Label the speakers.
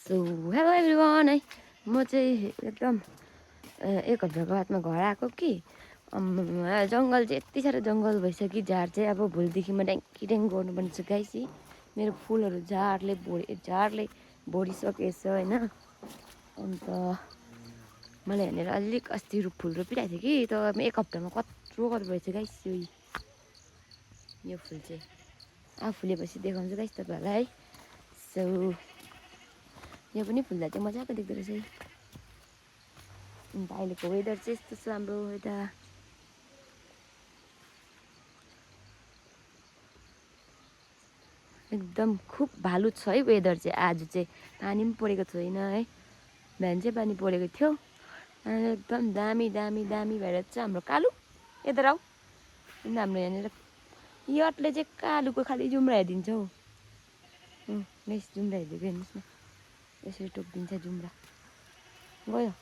Speaker 1: So hello everyone है म चाहिँ एकदम एक हप्ताको बादमा घर आएको कि जङ्गल चाहिँ यति साह्रो जङ्गल भइसक्यो झार चाहिँ अब भोलिदेखि म ड्याङ्की ड्याङ गर्नुपर्ने छ गाइस। मेरो फुलहरू झारले भरिसकेछ होइन। अन्त मलाई हेरेर अलिक अस्ति फुल रोपिरहेको थिएँ कि तर एक हप्तामा कत्रो भएछ गाइस। यो फुल चाहिँ फुलेपछि देखाउँछु गाइस तपाईँहरूलाई है। सो यो पनि फुल्दा चाहिँ मजाको देख्दो रहेछ है। अन्त अहिलेको वेदर चाहिँ यस्तो छ हाम्रो यता। एकदम खुब भालु छ है वेदर चाहिँ। आज चाहिँ पानी पनि परेको छैन है, बिहान चाहिँ पानी परेको थियो। एकदम दामी दामी दामी भएर चाहिँ हाम्रो कालु यता आऊ। अन्त हाम्रो यहाँनिर यटले चाहिँ कालुको खालि जुम्रा हेरिदिन्छ हौ। जुम्रा हेरिदिएको हेर्नुहोस् न, यसरी टोकिदिन्छ जुम्रा। गयो